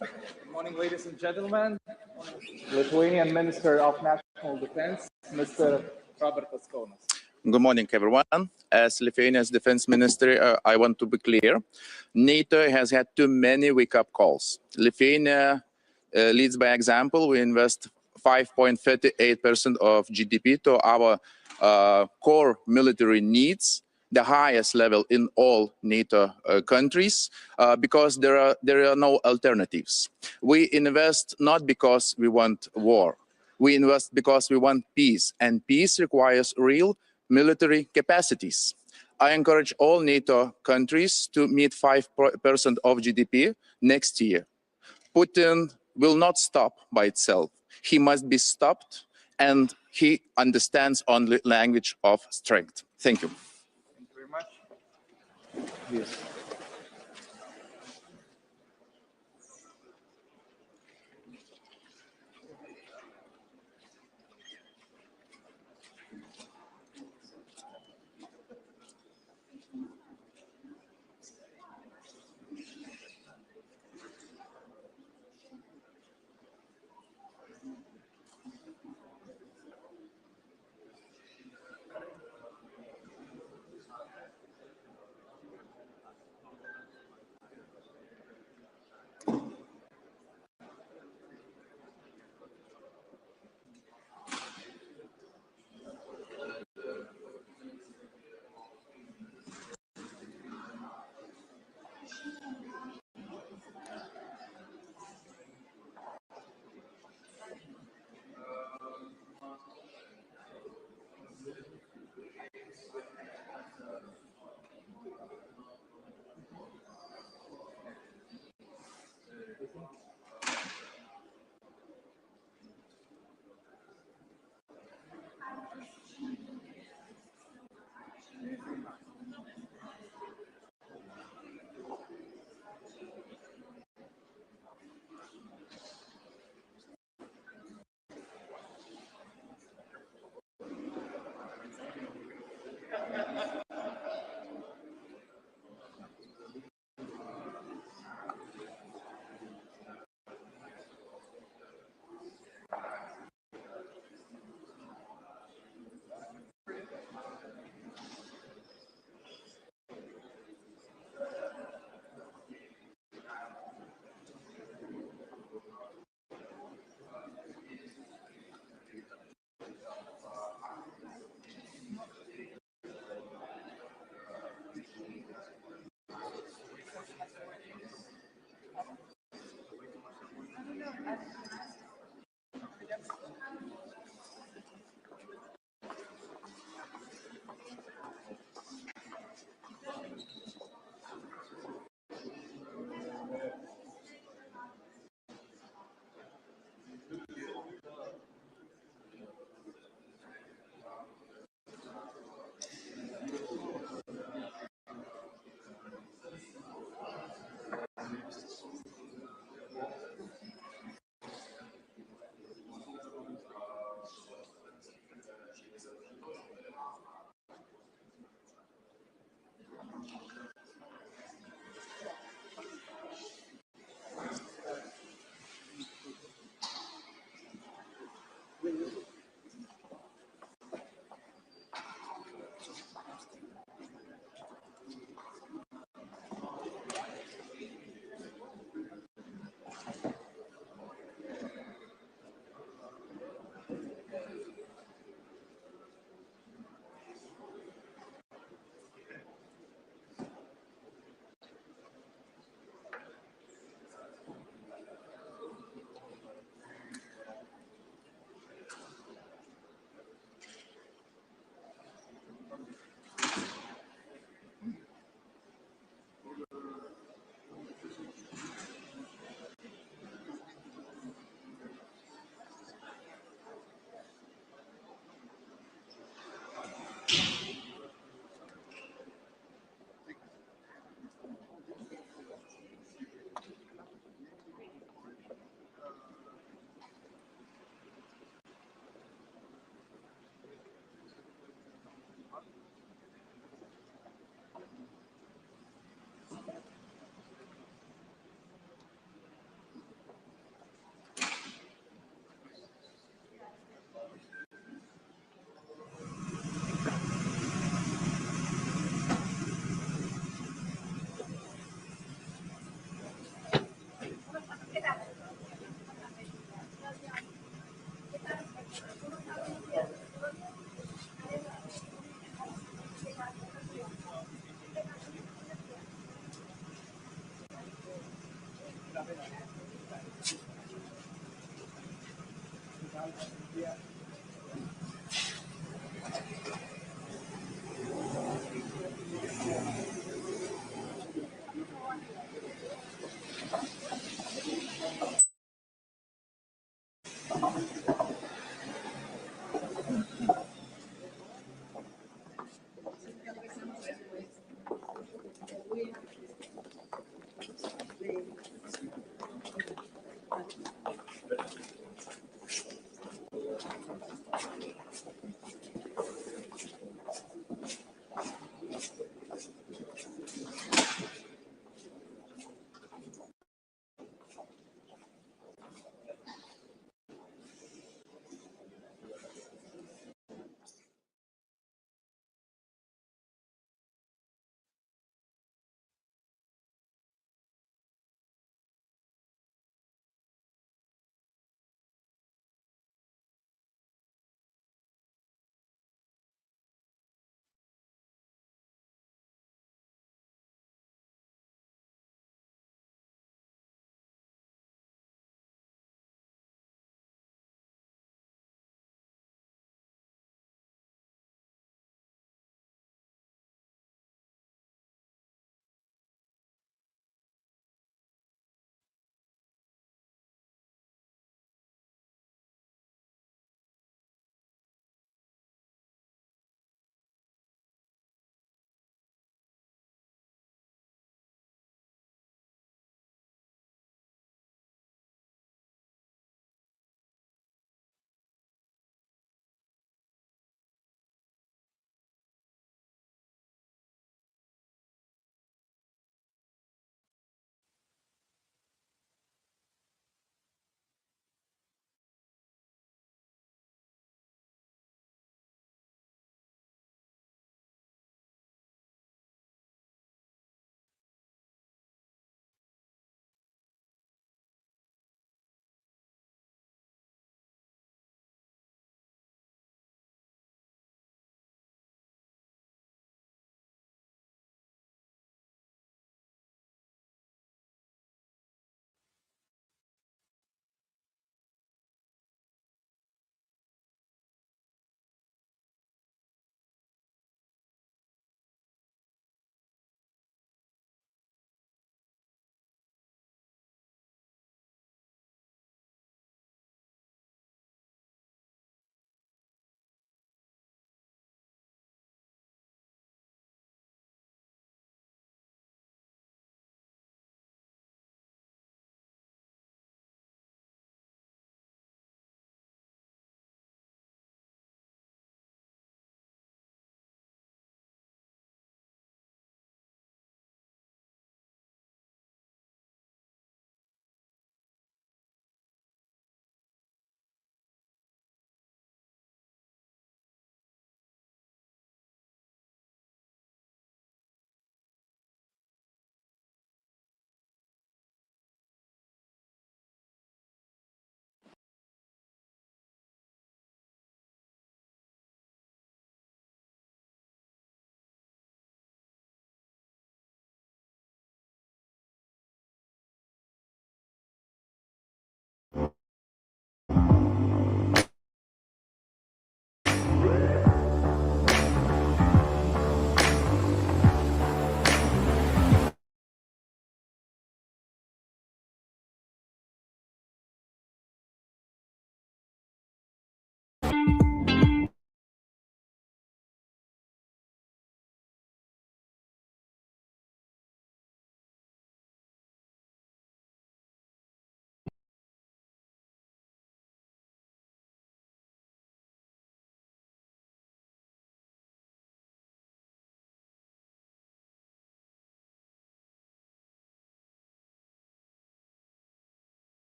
Good morning, ladies and gentlemen. Lithuanian Minister of National Defense, Mr. Robertas Kaunas. Good morning, everyone. As Lithuania's defense minister, I want to be clear. NATO has had too many wake-up calls. Lithuania leads by example. We invest 5.38% of GDP to our core military needs, the highest level in all NATO countries, because there are no alternatives. We invest not because we want war. We invest because we want peace, and peace requires real military capacities. I encourage all NATO countries to meet 5% of GDP next year. Putin will not stop by itself. He must be stopped, and he understands only language of strength. Thank you. Thank you very much. Yes.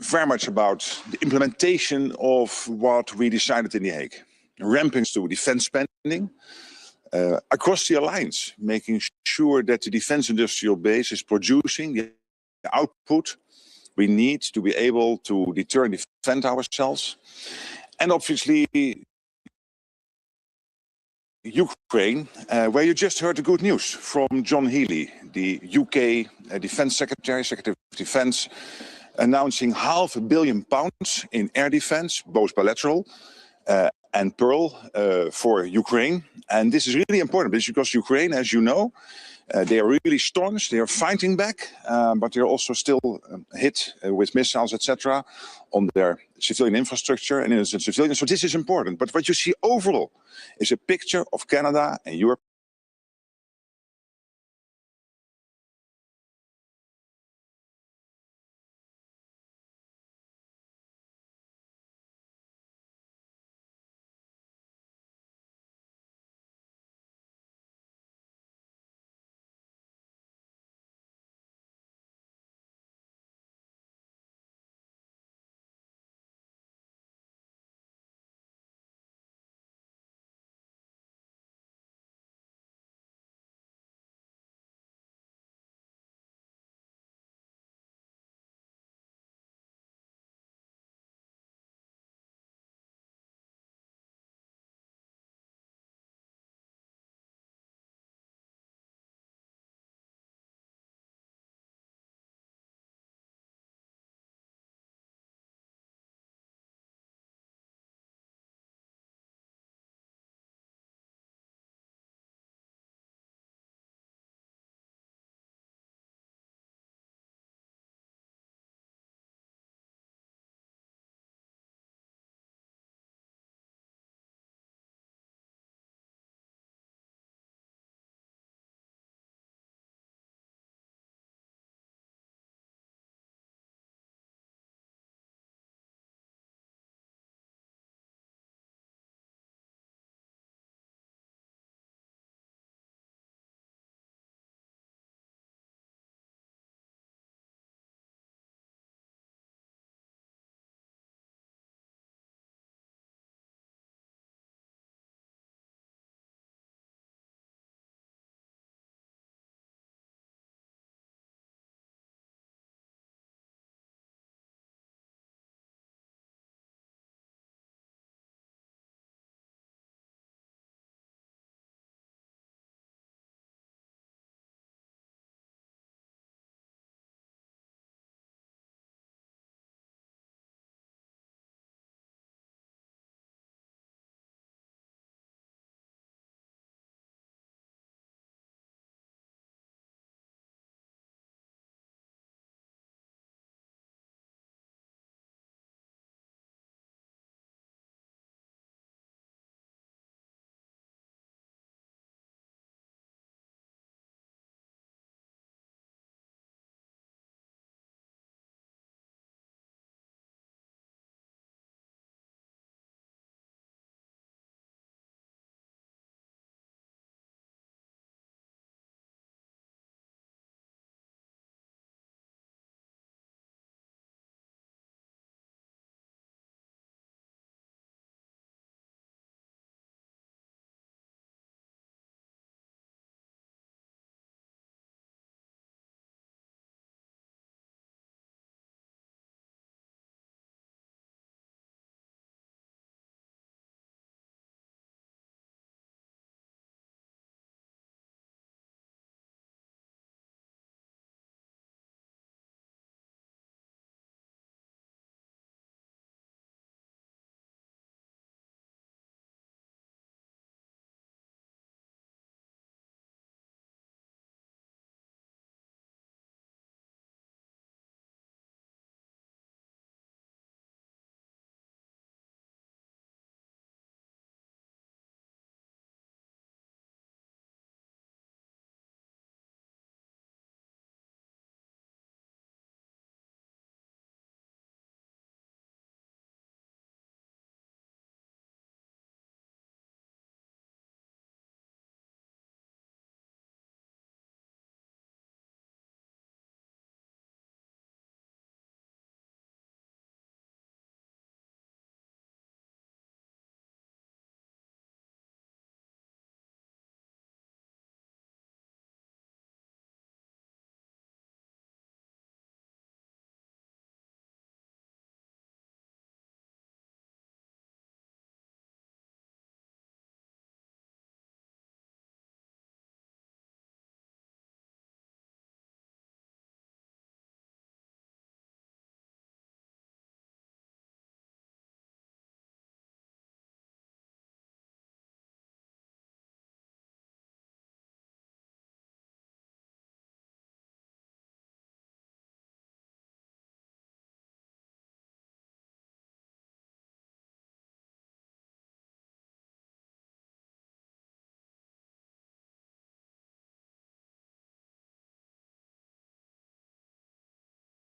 very much about the implementation of what we decided in The Hague. Ramping to defense spending across the alliance, making sure that the defense industrial base is producing the output we need to be able to deter and defend ourselves. And obviously, Ukraine, where you just heard the good news from John Healey, the UK Defence Secretary of Defence, announcing £500 million in air defence, both bilateral and Pearl for Ukraine. And this is really important because Ukraine, as you know, they are really staunch, they are fighting back, but they're also still hit with missiles, etc., on their civilian infrastructure and innocent civilians. So this is important. But what you see overall is a picture of Canada and Europe